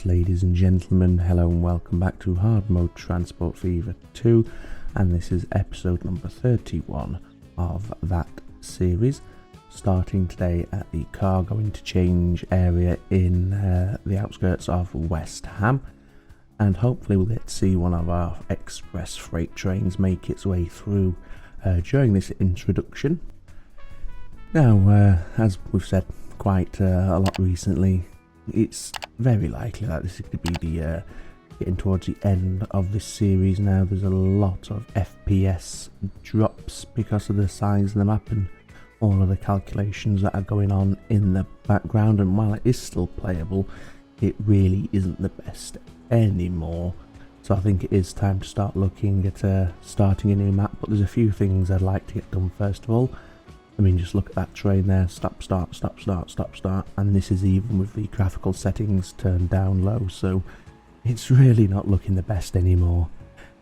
Right, ladies and gentlemen, hello and welcome back to Hard Mode Transport Fever 2, and this is episode number 31 of that series, starting today at the cargo interchange area in the outskirts of West Ham, and hopefully we'll get to see one of our express freight trains make its way through during this introduction. Now, as we've said quite a lot recently, it's very likely that this could be the getting towards the end of this series now. There's a lot of FPS drops because of the size of the map and all of the calculations that are going on in the background, and while it is still playable, it really isn't the best anymore. So I think it is time to start looking at starting a new map, but there's a few things I'd like to get done first of all. I mean, just look at that train there, stop, start, stop, start, stop, start, and this is even with the graphical settings turned down low, so it's really not looking the best anymore.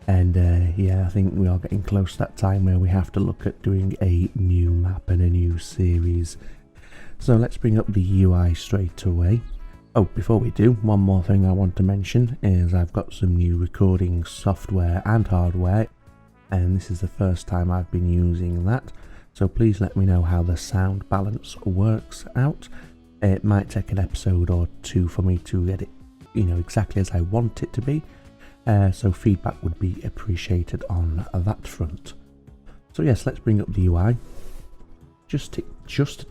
And yeah, I think we are getting close to that time where we have to look at doing a new map and a new series. So let's bring up the UI straight away. Oh, before we do, one more thing I want to mention is I've got some new recording software and hardware, and this is the first time I've been using that. So please let me know how the sound balance works out. It might take an episode or two for me to get it, exactly as I want it to be. So feedback would be appreciated on that front. So yes, let's bring up the UI. Just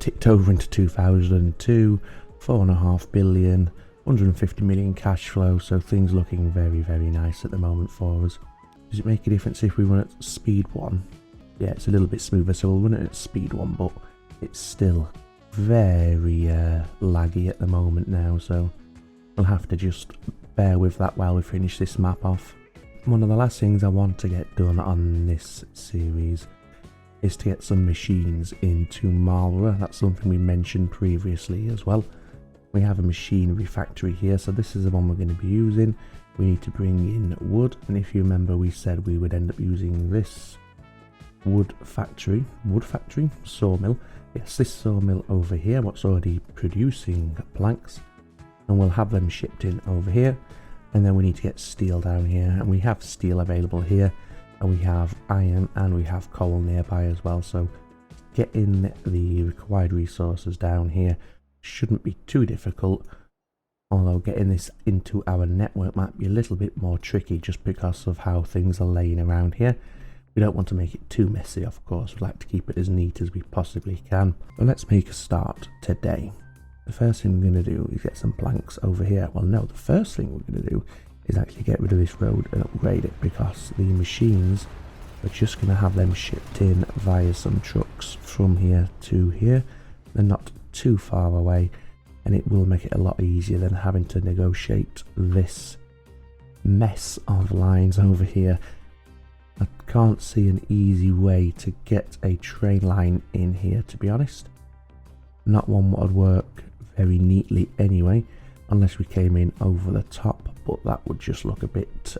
ticked over into 2002, 4.5 billion, 150 million cash flow. So things looking very, very nice at the moment for us. Does it make a difference if we run at speed 1? Yeah, it's a little bit smoother, so we'll run it at speed 1, but it's still very laggy at the moment now, so we'll have to just bear with that while we finish this map off. One of the last things I want to get done on this series is to get some machines into Marlborough. That's something we mentioned previously as well. We have a machinery factory here, so this is the one we're going to be using. We need to bring in wood, and if you remember, we said we would end up using this wood factory, sawmill. Yes, this sawmill over here, what's already producing planks, and we'll have them shipped in over here. And then we need to get steel down here, and we have steel available here, and we have iron and we have coal nearby as well. So getting the required resources down here shouldn't be too difficult, although getting this into our network might be a little bit more tricky just because of how things are laying around here. We don't want to make it too messy, of course. We'd like to keep it as neat as we possibly can. But let's make a start today. The first thing we're going to do is get some planks over here. Well, no, the first thing we're going to do is actually get rid of this road and upgrade it, because the machines, we're just going to have them shipped in via some trucks from here to here. They're not too far away, and it will make it a lot easier than having to negotiate this mess of lines over here. I can't see an easy way to get a train line in here, to be honest. Not one that would work very neatly anyway, unless we came in over the top, but that would just look a bit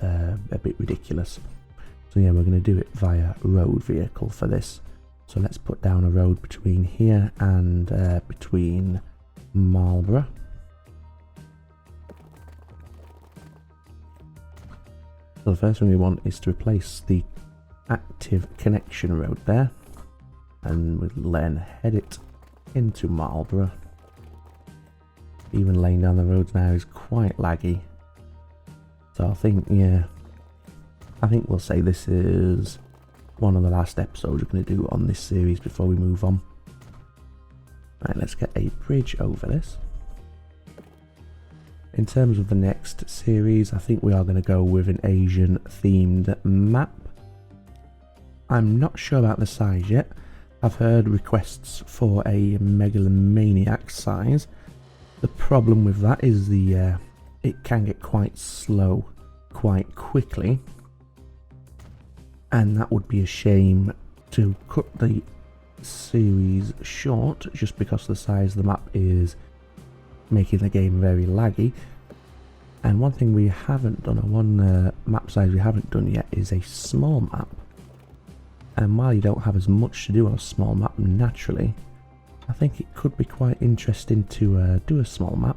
ridiculous. So yeah, we're going to do it via road vehicle for this. So let's put down a road between here and between Marlborough. So the first thing we want is to replace the active connection road there, and we'll then head it into Marlborough. Even laying down the roads now is quite laggy, so I think we'll say this is one of the last episodes we're going to do on this series before we move on. Right, let's get a bridge over this. In terms of the next series, I think we are going to go with an Asian themed map. I'm not sure about the size yet. I've heard requests for a megalomaniac size. The problem with that is it can get quite slow quite quickly, and that would be a shame to cut the series short just because the size of the map is making the game very laggy. And one thing we haven't done, or one map size we haven't done yet, is a small map. And while you don't have as much to do on a small map naturally, I think it could be quite interesting to do a small map.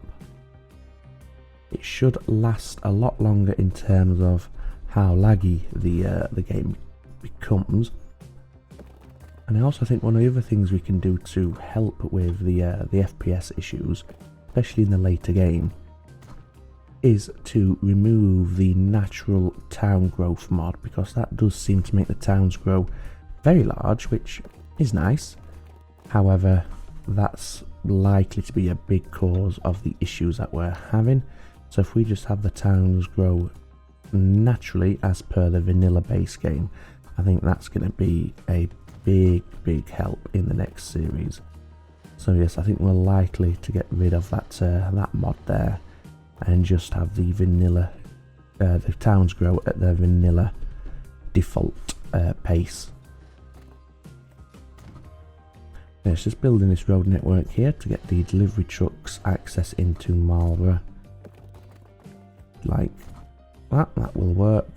it should last a lot longer in terms of how laggy the game becomes. And I also think one of the other things we can do to help with the FPS issues, especially in the later game, is to remove the natural town growth mod, because that does seem to make the towns grow very large, which is nice. However, that's likely to be a big cause of the issues that we're having. So if we just have the towns grow naturally as per the vanilla base game, I think that's going to be a big help in the next series. So yes, I think we're likely to get rid of that mod there and just have the vanilla, the towns grow at their vanilla default pace. Yeah, it's just building this road network here to get the delivery trucks access into Marlborough. Like that will work.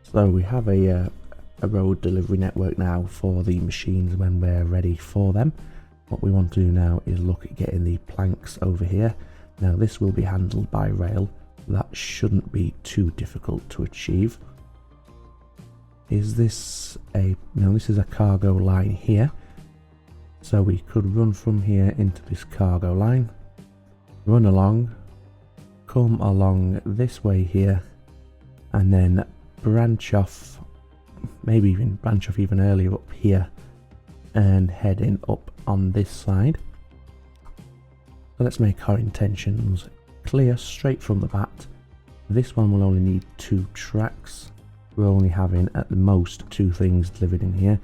So we have a road delivery network now for the machines when we're ready for them. What we want to do now is look at getting the planks over here. Now this will be handled by rail. That shouldn't be too difficult to achieve. Is this a... no, this is a cargo line here. So we could run from here into this cargo line, run along, come along this way here, and then branch off, maybe even branch off even earlier up here, and heading up on this side. So let's make our intentions clear straight from the bat. This one will only need 2 tracks. We're only having at the most 2 things delivered in here.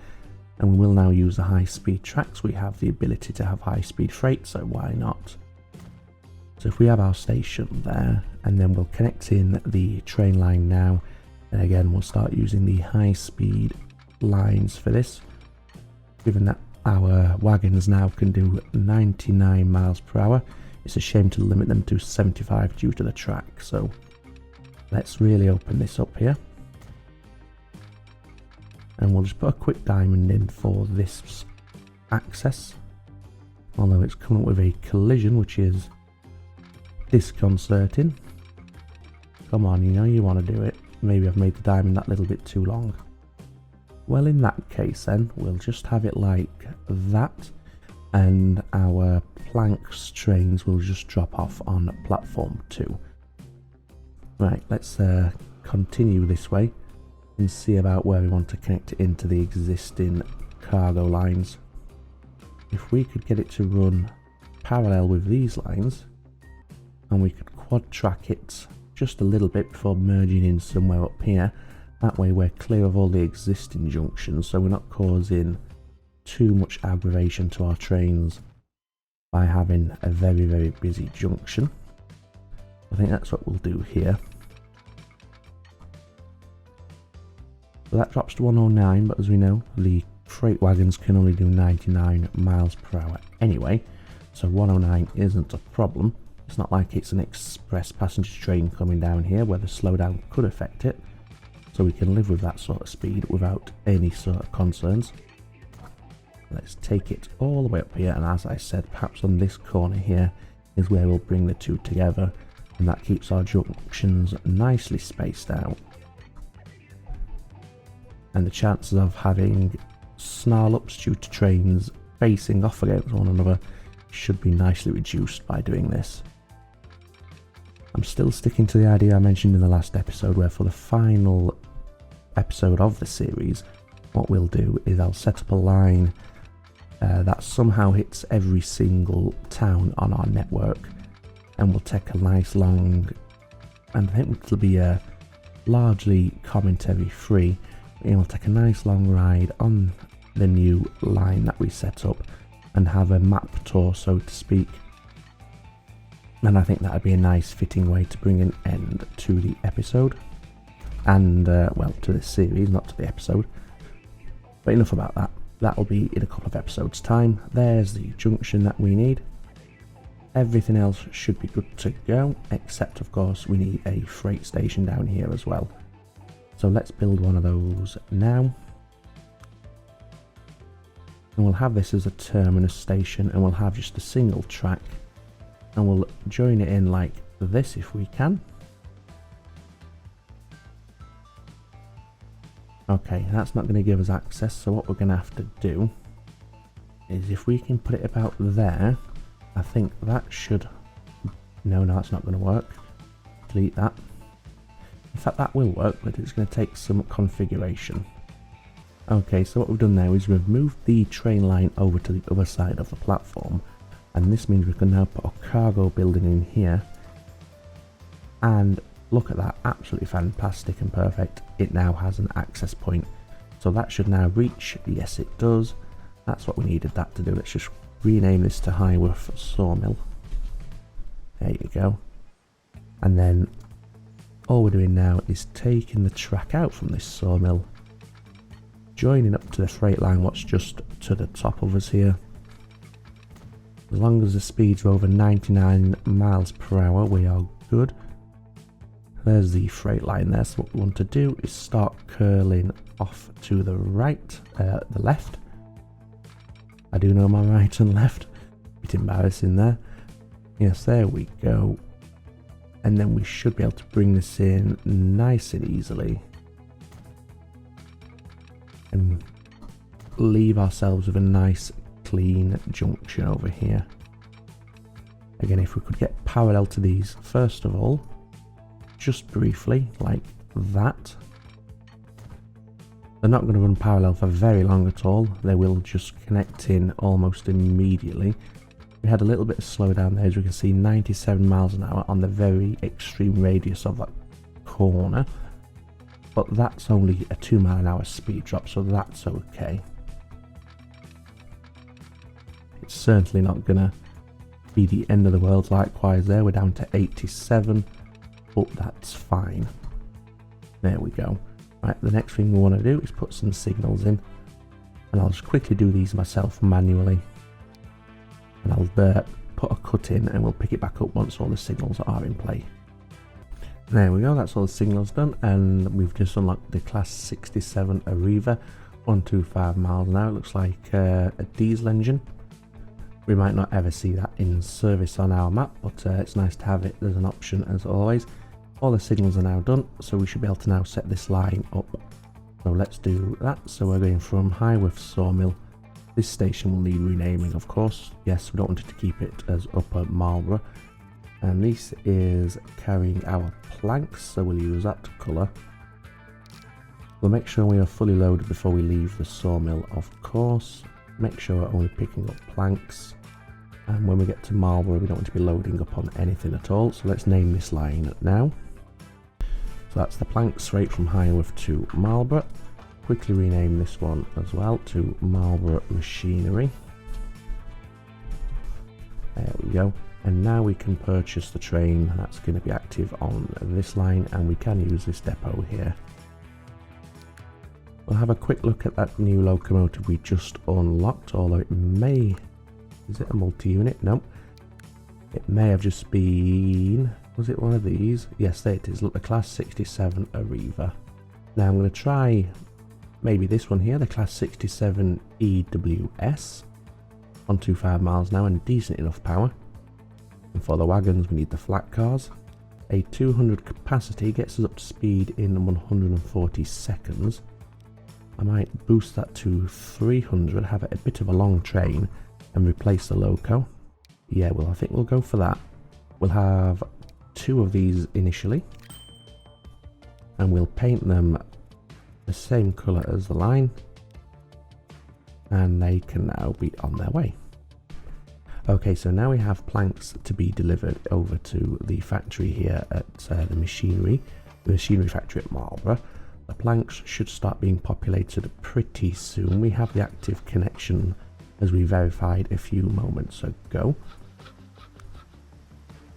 And we will now use the high-speed tracks. We have the ability to have high-speed freight, so why not? So if we have our station there, and then we'll connect in the train line now, and again we'll start using the high-speed lines for this. Given that our wagons now can do 99 miles per hour, it's a shame to limit them to 75 due to the track. So let's really open this up here. And we'll just put a quick diamond in for this access, although it's coming up with a collision, which is disconcerting. Come on, you know you want to do it. Maybe I've made the diamond that little bit too long. Well, in that case then, we'll just have it like that, and our planks trains will just drop off on platform 2. Right, let's continue this way and see about where we want to connect it into the existing cargo lines. If we could get it to run parallel with these lines, and we could quad track it just a little bit before merging in somewhere up here, that way we're clear of all the existing junctions, so we're not causing too much aggravation to our trains by having a very busy junction. I think that's what we'll do here. So that drops to 109, but as we know, the freight wagons can only do 99 miles per hour anyway, so 109 isn't a problem. It's not like it's an express passenger train coming down here where the slowdown could affect it, so we can live with that sort of speed without any sort of concerns. Let's take it all the way up here, and as I said, perhaps on this corner here is where we'll bring the 2 together, and that keeps our junctions nicely spaced out. And the chances of having snarl-ups due to trains facing off against one another should be nicely reduced by doing this. I'm still sticking to the idea I mentioned in the last episode, where for the final episode of the series, what we'll do is I'll set up a line that somehow hits every single town on our network, and we'll take a nice long, and I think it'll be largely commentary free, and we'll take a nice long ride on the new line that we set up and have a map tour, so to speak. And I think that would be a nice fitting way to bring an end to the episode, and well, to this series, not to the episode. But enough about that. That'll be in a couple of episodes time. There's the junction that we need. Everything else should be good to go, except of course we need a freight station down here as well. So let's build one of those now. And we'll have this as a terminus station, and we'll have just a single track, and we'll join it in like this if we can. Okay, that's not going to give us access, so what we're going to have to do is if we can put it about there, I think that should... No, that's not going to work. Delete that. In fact, that will work, but it's going to take some configuration. Okay, so what we've done now is we've moved the train line over to the other side of the platform, and this means we can now put a cargo building in here. And look at that, absolutely fantastic and perfect. It now has an access point. So that should now reach, yes it does. That's what we needed that to do. Let's just rename this to Highworth Sawmill. There you go. And then all we're doing now is taking the track out from this sawmill, joining up to the freight line what's just to the top of us here. As long as the speeds are over 99 miles per hour, we are good. There's the freight line there, so what we want to do is start curling off to the right, the left. I do know my right and left, a bit embarrassing there. Yes, there we go. And then we should be able to bring this in nice and easily. And leave ourselves with a nice clean junction over here. Again, if we could get parallel to these first of all, just briefly, like that. They're not going to run parallel for very long at all. They will just connect in almost immediately. We had a little bit of slowdown there, as we can see 97 miles an hour on the very extreme radius of that corner. But that's only a 2 mile an hour speed drop, so that's okay. It's certainly not going to be the end of the world. Likewise there, we're down to 87. But that's fine. There we go. Right, the next thing we want to do is put some signals in, and I'll just quickly do these myself manually, and I'll put a cut in and we'll pick it back up once all the signals are in play. There we go, that's all the signals done, and we've just unlocked the class 67 Arriva, 125 miles an hour. It looks like a diesel engine. We might not ever see that in service on our map, but it's nice to have it as an option as always. All the signals are now done, so we should be able to now set this line up. So let's do that. So we're going from Highworth Sawmill. This station will need renaming, of course. Yes, we don't want it to keep it as Upper Marlborough. And this is carrying our planks, so we'll use that colour. We'll make sure we are fully loaded before we leave the sawmill, of course. Make sure we're only picking up planks. And when we get to Marlborough, we don't want to be loading up on anything at all. So let's name this line now. So that's the plank straight from Highworth to Marlborough. Quickly rename this one as well to Marlborough Machinery. There we go. And now we can purchase the train that's going to be active on this line, and we can use this depot here. We'll have a quick look at that new locomotive we just unlocked, although it may... Is it a multi-unit? No. It may have just been... Was it one of these? Yes, there it is. Look, the class 67 Arriva. Now I'm going to try maybe this one here, the class 67 EWS. 125 miles an hour and decent enough power. And for the wagons, we need the flat cars. A 200 capacity gets us up to speed in 140 seconds. I might boost that to 300, have it a bit of a long train, and replace the loco. Yeah, well, I think we'll go for that. We'll have 2 of these initially, and we'll paint them the same colour as the line, and they can now be on their way. Okay, so now we have planks to be delivered over to the factory here at the machinery factory at Marlborough. The planks should start being populated pretty soon. We have the active connection as we verified a few moments ago.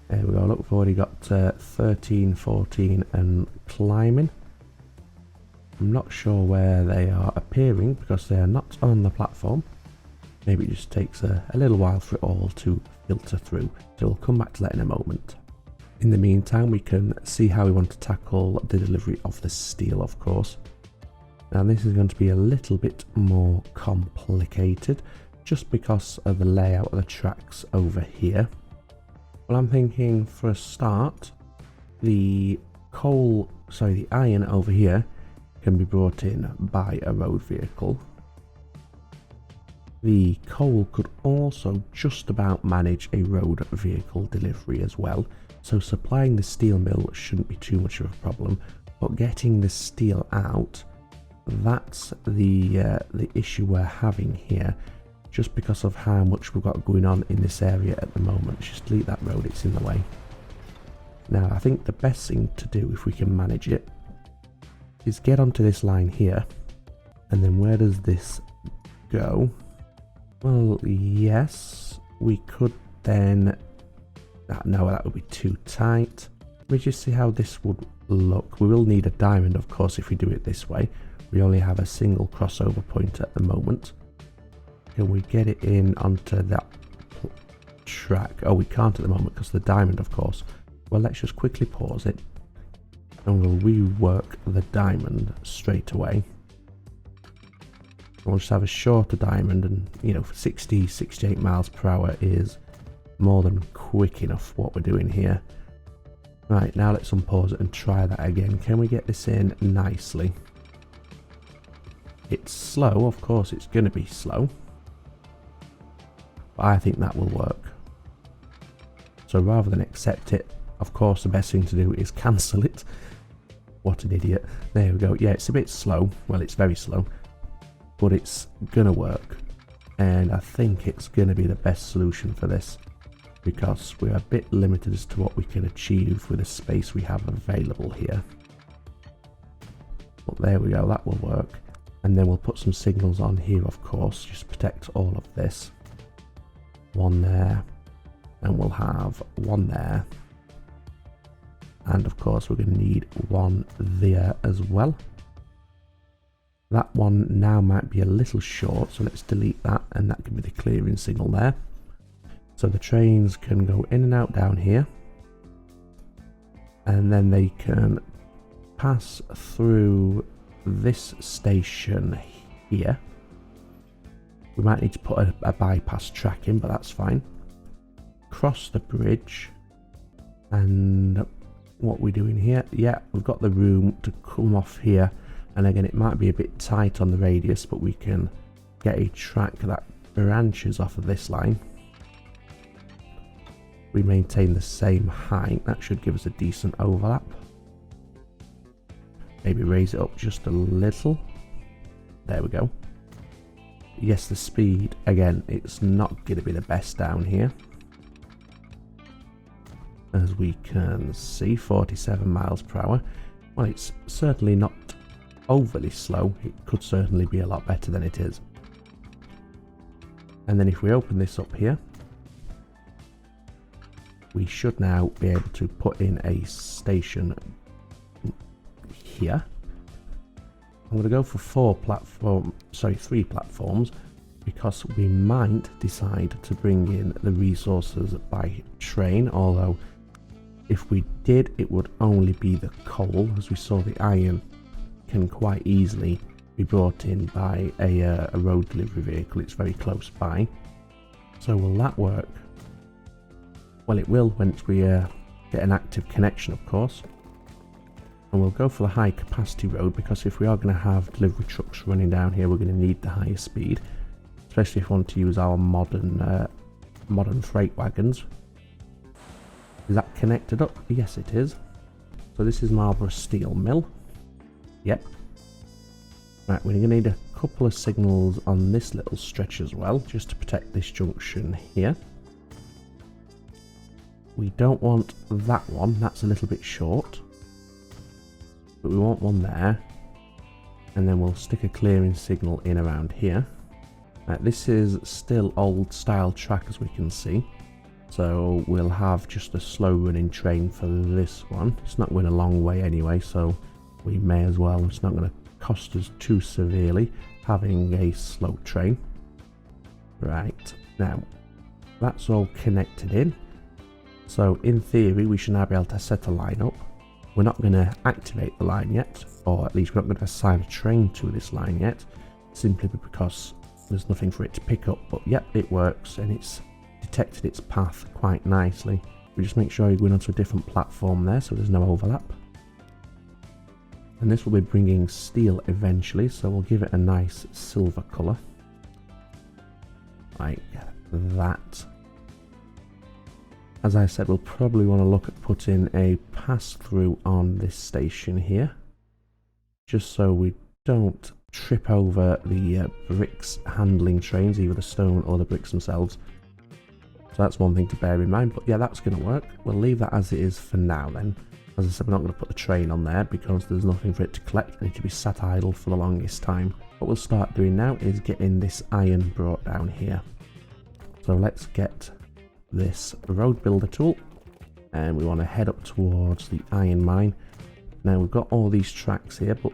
There we go, look, we've already got 13, 14 and climbing. I'm not sure where they are appearing because they are not on the platform. Maybe it just takes a little while for it all to filter through, so we'll come back to that in a moment. In the meantime, we can see how we want to tackle the delivery of the steel, of course. Now this is going to be a little bit more complicated, just because of the layout of the tracks over here. Well, I'm thinking for a start, the the iron over here can be brought in by a road vehicle. The coal could also just about manage a road vehicle delivery as well, so supplying the steel mill shouldn't be too much of a problem, but getting the steel out, that's the issue we're having here, just because of how much we've got going on in this area at the moment. Just delete that road, it's in the way. Now I think the best thing to do, if we can manage it, is get onto this line here, and then where does this go? Well, yes, we could then... no, that would be too tight. Let me just see how this would look. We will need a diamond, of course, if we do it this way. We only have a single crossover point at the moment. Can we get it in onto that track? Oh, we can't at the moment because of the diamond, of course. Well, let's just quickly pause it, and we'll rework the diamond straight away. We'll just have a shorter diamond, and you know, for 68 miles per hour is more than quick enough what we're doing here. Right, now let's unpause it and try that again. Can we get this in nicely? It's slow, of course it's going to be slow, but I think that will work. So rather than accept it, of course the best thing to do is cancel it. What an idiot. There we go. Yeah, it's a bit slow. Well, it's very slow, but it's gonna work, and I think it's gonna be the best solution for this, because we're a bit limited as to what we can achieve with the space we have available here. But there we go, that will work. And then we'll put some signals on here, of course, just protect all of this. One there, and we'll have one there, and of course we're going to need one there as well. That one now might be a little short, so let's delete that, and that can be the clearing signal there. So the trains can go in and out down here, and then they can pass through this station here. We might need to put a bypass track in, but that's fine. Cross the bridge, and what we're doing here, yeah, we've got the room to come off here. And again, it might be a bit tight on the radius, but we can get a track that branches off of this line. We maintain the same height. That should give us a decent overlap. Maybe raise it up just a little. There we go. Yes, the speed, again, it's not going to be the best down here. As we can see, 47 miles per hour. Well, it's certainly not overly slow. It could certainly be a lot better than it is. And then if we open this up here, we should now be able to put in a station here. I'm going to go for 3 platforms, because we might decide to bring in the resources by train, although if we did, it would only be the coal. As we saw, the iron can quite easily be brought in by a road delivery vehicle. It's very close by. So will that work? Well, it will once we get an active connection, of course. And we'll go for the high capacity road, because if we are going to have delivery trucks running down here, we're going to need the higher speed, especially if we want to use our modern freight wagons. Is that connected up? Yes, it is. So this is Marlborough Steel Mill. Yep. Right, we're going to need a couple of signals on this little stretch as well, just to protect this junction here. We don't want that one, that's a little bit short. But we want one there. And then we'll stick a clearing signal in around here. Right, this is still old style track, as we can see. So we'll have just a slow running train for this one. It's not going a long way anyway, so we may as well. It's not going to cost us too severely having a slow train. Right, now that's all connected in. So in theory, we should now be able to set a line up. We're not going to activate the line yet, or at least we're not going to assign a train to this line yet, simply because there's nothing for it to pick up. But yep, it works, and it's detected its path quite nicely. but just make sure you're going onto a different platform there so there's no overlap. And this will be bringing steel eventually, so we'll give it a nice silver colour. Like that. As I said, we'll probably want to look at putting a pass-through on this station here, just so we don't trip over the bricks handling trains, either the stone or the bricks themselves. So that's one thing to bear in mind, but yeah, that's going to work. We'll leave that as it is for now then. As I said, we're not going to put the train on there because there's nothing for it to collect and it to be sat idle for the longest time. What we'll start doing now is getting this iron brought down here. So let's get this road builder tool, and we want to head up towards the iron mine. Now we've got all these tracks here, but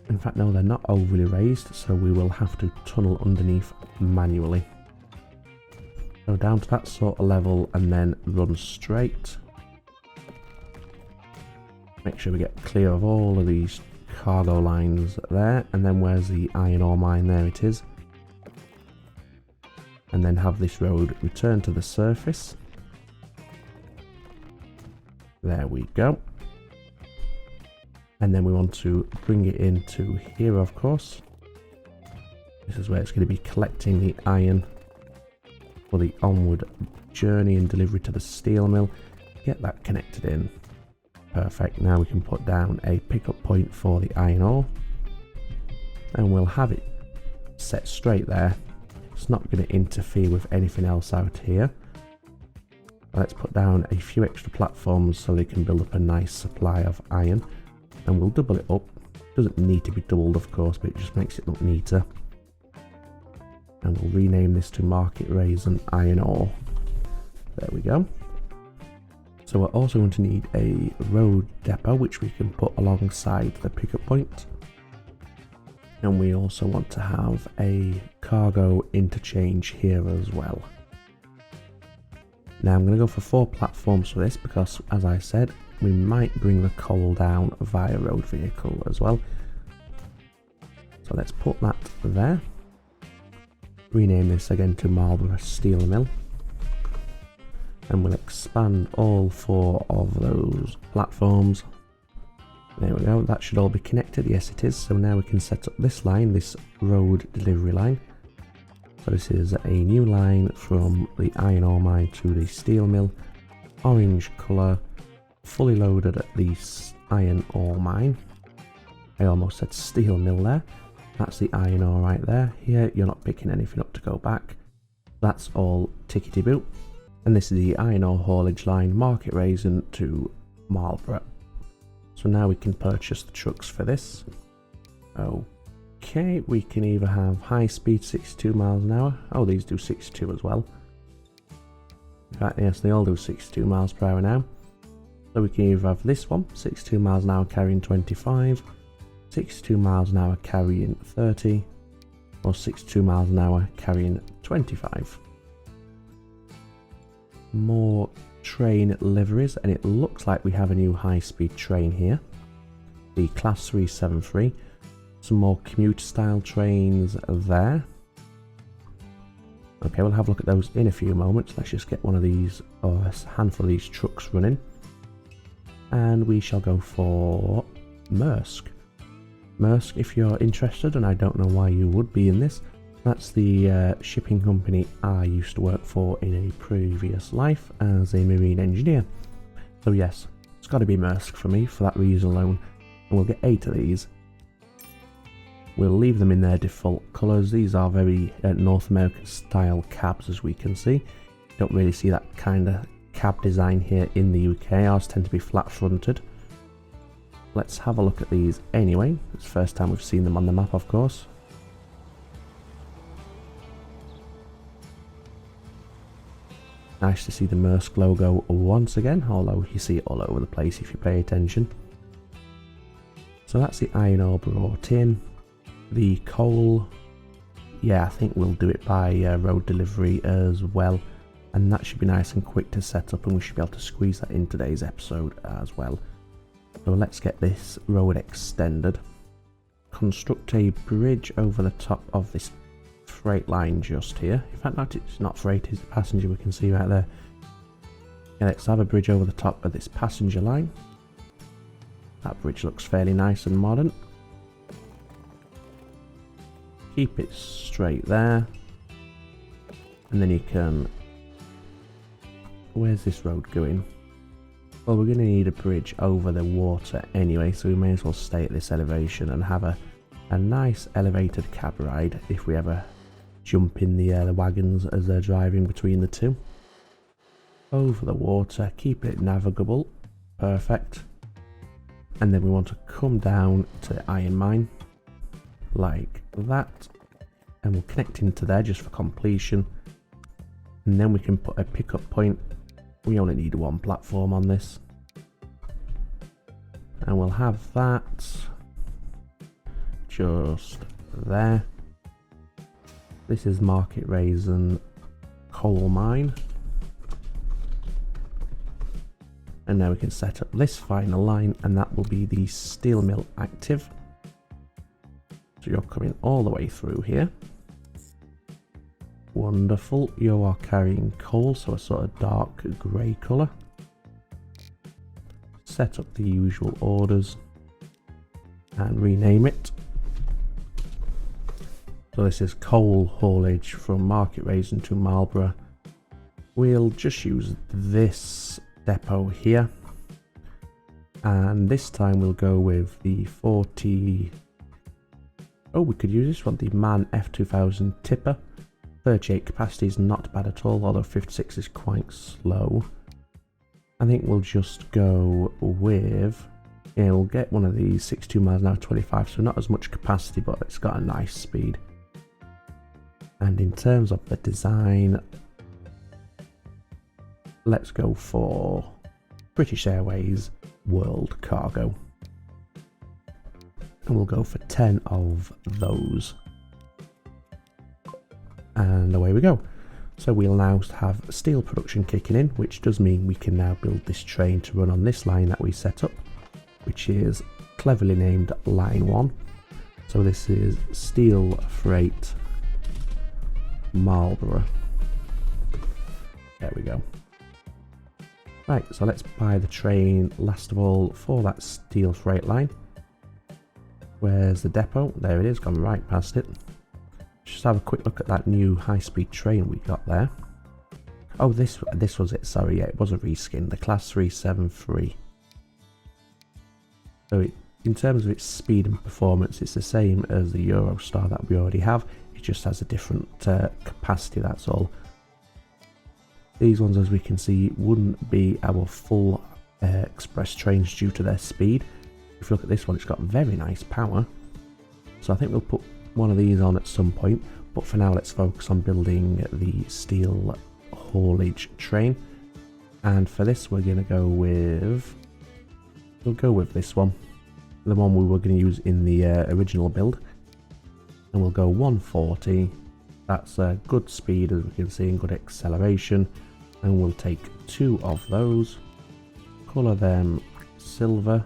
in fact no, they're not overly raised, so we will have to tunnel underneath manually. Go down to that sort of level and then run straight. Make sure we get clear of all of these cargo lines there, and then where's the iron ore mine? There it is. And then have this road return to the surface. There we go. And then we want to bring it into here, of course. This is where it's going to be collecting the iron for the onward journey and delivery to the steel mill. Get that connected in. Perfect. Now we can put down a pickup point for the iron ore. And we'll have it set straight there. It's not going to interfere with anything else out here. Let's put down a few extra platforms so they can build up a nice supply of iron. And we'll double it up. Doesn't need to be doubled, of course, but it just makes it look neater. And we'll rename this to Market Raisin Iron Ore. There we go. So we're also going to need a road depot which we can put alongside the pickup point. And we also want to have a cargo interchange here as well. Now I'm going to go for 4 platforms for this because, as I said, we might bring the coal down via road vehicle as well. So let's put that there. Rename this again to Marlborough Steel Mill. And we'll expand all 4 of those platforms. There we go, that should all be connected. Yes, it is. So now we can set up this line, this road delivery line. So this is a new line from the iron ore mine to the steel mill. Orange colour, fully loaded at the iron ore mine. I almost said steel mill there. That's the iron ore right there. Here, you're not picking anything up to go back. That's all tickety boo. And this is the iron ore haulage line, Market Raisin to Marlborough. So now we can purchase the trucks for this. Okay, we can either have high speed 62 miles an hour. Oh, these do 62 as well. In fact, yes, they all do 62 miles per hour now. So we can either have this one, 62 miles an hour carrying 25, 62 miles an hour carrying 30, or 62 miles an hour carrying 25. More train liveries, and it looks like we have a new high-speed train here, the Class 373. Some more commuter style trains there. Okay, we'll have a look at those in a few moments. Let's just get one of these, or a handful of these trucks running, and we shall go for Maersk. Maersk, if you're interested, and I don't know why you would be in this, that's the shipping company I used to work for in a previous life as a marine engineer. So yes, it's got to be Maersk for me for that reason alone. And we'll get 8 of these. We'll leave them in their default colours. These are very North American style cabs, as we can see. Don't really see that kind of cab design here in the UK. Ours tend to be flat fronted. Let's have a look at these anyway. It's the first time we've seen them on the map, of course. Nice to see the Maersk logo once again, although you see it all over the place if you pay attention. So that's the iron ore brought in. The coal, yeah, I think we'll do it by road delivery as well. And that should be nice and quick to set up, and we should be able to squeeze that in today's episode as well. So let's get this road extended. Construct a bridge over the top of this freight line just here. In fact, it's not freight, it's passenger, we can see right there. Yeah, let's have a bridge over the top of this passenger line. That bridge looks fairly nice and modern. Keep it straight there. And then you can... Where's this road going? Well, we're going to need a bridge over the water anyway, so we may as well stay at this elevation and have a nice elevated cab ride if we ever jump in the wagons as they're driving between the two. Over the water, keep it navigable, perfect. And then we want to come down to the iron mine, like that. And we'll connect into there just for completion. And then we can put a pickup point. We only need one platform on this. And we'll have that just there. This is Market Raisin Coal Mine. And now we can set up this final line, and that will be the steel mill active. So you're coming all the way through here. Wonderful. You are carrying coal, so a sort of dark grey colour. Set up the usual orders and rename it. So this is coal haulage from Market Raisin to Marlborough. We'll just use this depot here, and this time we'll go with the 40. Oh, we could use this one, the MAN F2000 tipper. 38 capacity is not bad at all, although 56 is quite slow. I think we'll just go with, yeah, we'll get one of these 62 miles an hour 25, so not as much capacity, but it's got a nice speed. And in terms of the design, let's go for British Airways World Cargo. And we'll go for 10 of those. And away we go. So we'll now have steel production kicking in, which does mean we can now build this train to run on this line that we set up, which is cleverly named Line 1. So this is Steel Freight Marlborough. There we go. Right, so let's buy the train last of all for that steel freight line. Where's the depot? There it is, gone right past it. Just have a quick look at that new high-speed train we got there. Oh, this was it, sorry, yeah, it was a reskin, the Class 373. So in terms of its speed and performance, it's the same as the Eurostar that we already have. It just has a different capacity, that's all. These ones, as we can see, wouldn't be our full express trains due to their speed. If you look at this one, it's got very nice power. So I think we'll put one of these on at some point. But for now, let's focus on building the steel haulage train. And for this, we're going to go with... We'll go with this one. The one we were going to use in the original build. And we'll go 140. That's a good speed, as we can see, and good acceleration. And we'll take 2 of those, colour them silver,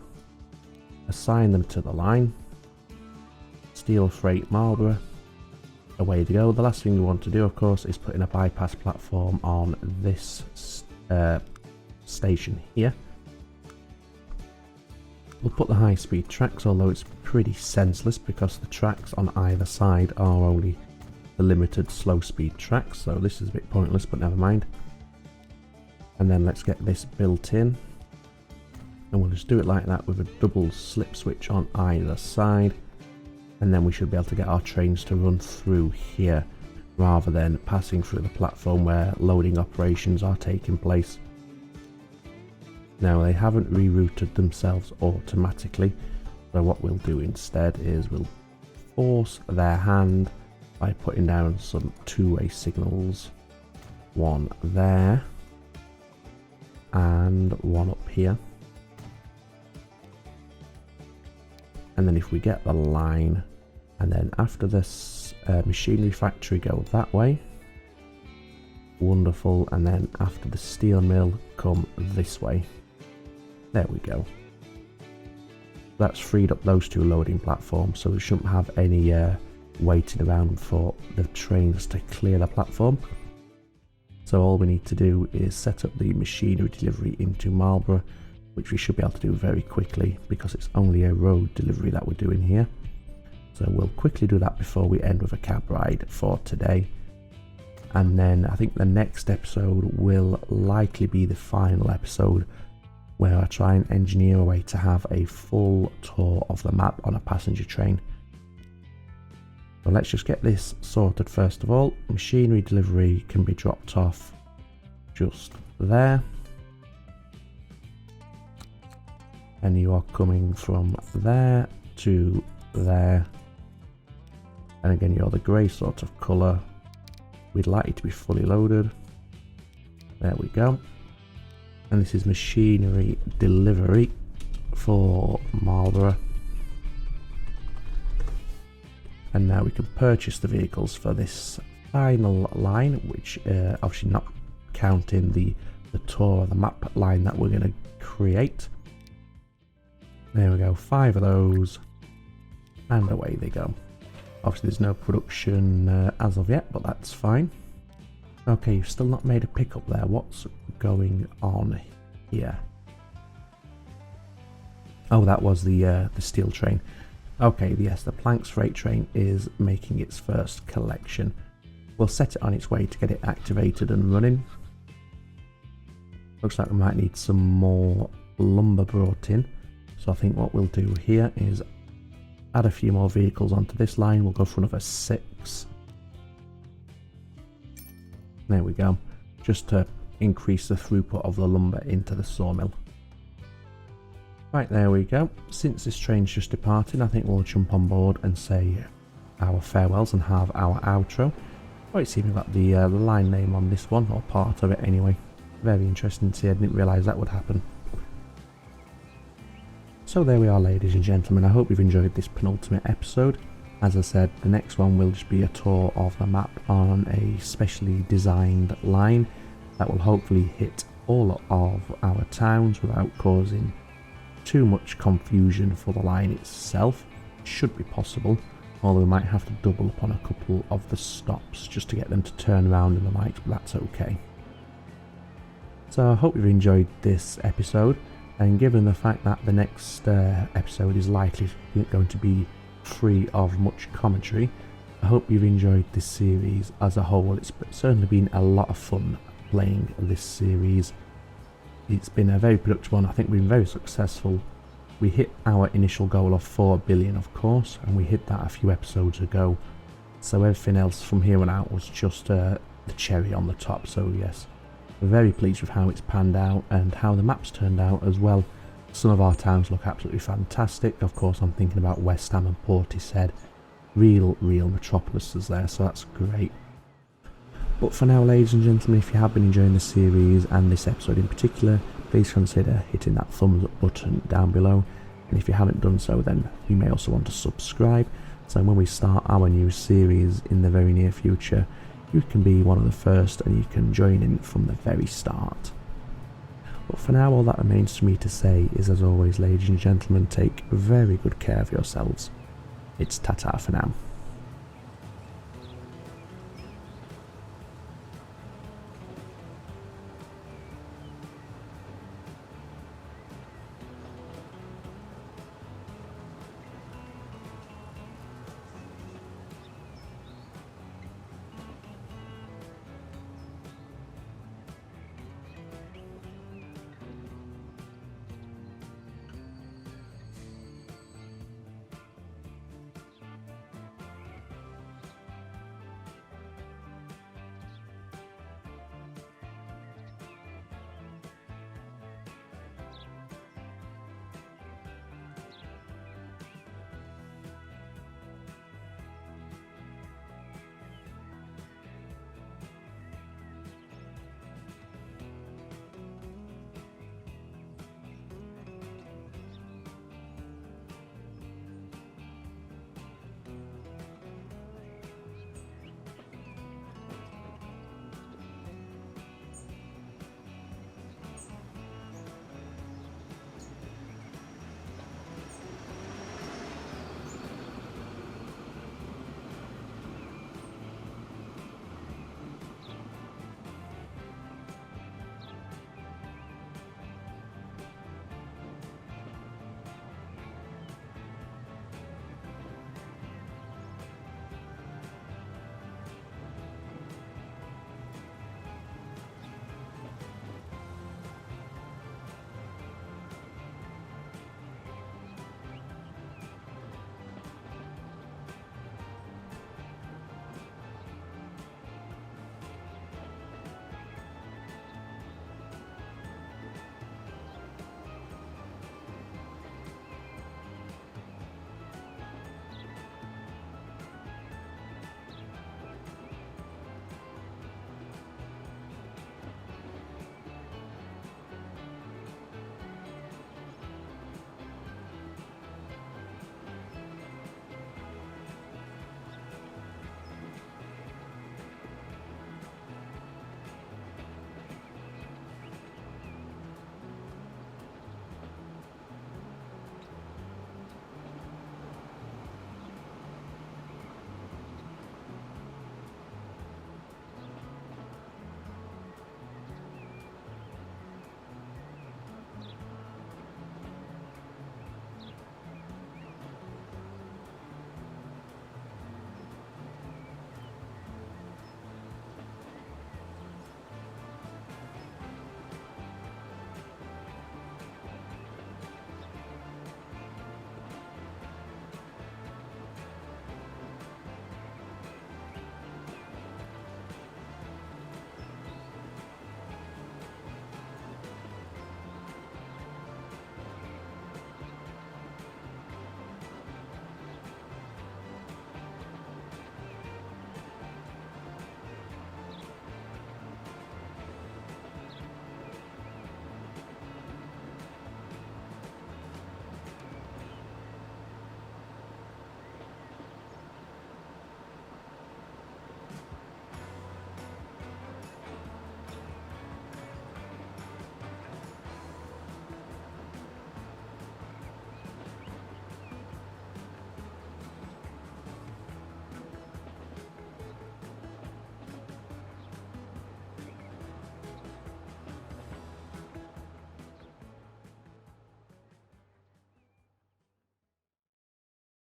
assign them to the line, Steel Freight Marlborough, away to go. The last thing we want to do, of course, is put in a bypass platform on this station here. We'll put the high speed tracks, although it's pretty senseless because the tracks on either side are only the limited slow speed tracks, so this is a bit pointless, but never mind. And then let's get this built in, and we'll just do it like that with a double slip switch on either side, and then we should be able to get our trains to run through here rather than passing through the platform where loading operations are taking place. Now, they haven't rerouted themselves automatically, so what we'll do instead is we'll force their hand by putting down some two-way signals, one there and one up here. And then if we get the line, and then after this machinery factory, go that way, wonderful, and then after the steel mill, come this way. There we go. That's freed up those two loading platforms, so we shouldn't have any waiting around for the trains to clear the platform. So all we need to do is set up the machinery delivery into Marlborough, which we should be able to do very quickly because it's only a road delivery that we're doing here. So we'll quickly do that before we end with a cab ride for today. And then I think the next episode will likely be the final episode, where I try and engineer a way to have a full tour of the map on a passenger train. So let's just get this sorted first of all. Machinery delivery can be dropped off just there. And you are coming from there to there. And again, you're the grey sort of colour. We'd like it to be fully loaded. There we go. And this is machinery delivery for Marlborough. And now we can purchase the vehicles for this final line, which obviously not counting the tour of the map line that we're going to create. There we go, 5 of those, and away they go. Obviously there's no production as of yet, but that's fine. Okay, you've still not made a pickup there. What's going on here? Oh, that was the steel train. Okay, yes, the Planks freight train is making its first collection. We'll set it on its way to get it activated and running. Looks like we might need some more lumber brought in. So I think what we'll do here is add a few more vehicles onto this line. We'll go for another 6. There we go. Just to increase the throughput of the lumber into the sawmill. Right, there we go. Since this train's just departed, I think we'll jump on board and say our farewells and have our outro. Oh, it's even got the line name on this one, or part of it anyway. Very interesting to see. I didn't realise that would happen. So there we are, ladies and gentlemen. I hope you've enjoyed this penultimate episode. As I said, the next one will just be a tour of the map on a specially designed line that will hopefully hit all of our towns without causing too much confusion for the line itself. It should be possible, although we might have to double up on a couple of the stops just to get them to turn around in the light, but that's okay. So I hope you've enjoyed this episode, and given the fact that the next episode is likely going to be free of much commentary, I hope you've enjoyed this series as a whole. It's certainly been a lot of fun playing this series. It's been a very productive one. I think we've been very successful. We hit our initial goal of 4 billion, of course, and we hit that a few episodes ago. So everything else from here on out was just the cherry on the top. So yes, we're very pleased with how it's panned out and how the maps turned out as well. Some of our towns look absolutely fantastic. Of course, I'm thinking about West Ham and Portishead. Real metropolises there, so that's great. But for now, ladies and gentlemen, if you have been enjoying the series and this episode in particular, please consider hitting that thumbs up button down below. And if you haven't done so, then you may also want to subscribe. So when we start our new series in the very near future, you can be one of the first and you can join in from the very start. But for now, all that remains for me to say is, as always, ladies and gentlemen, take very good care of yourselves. It's ta-ta for now.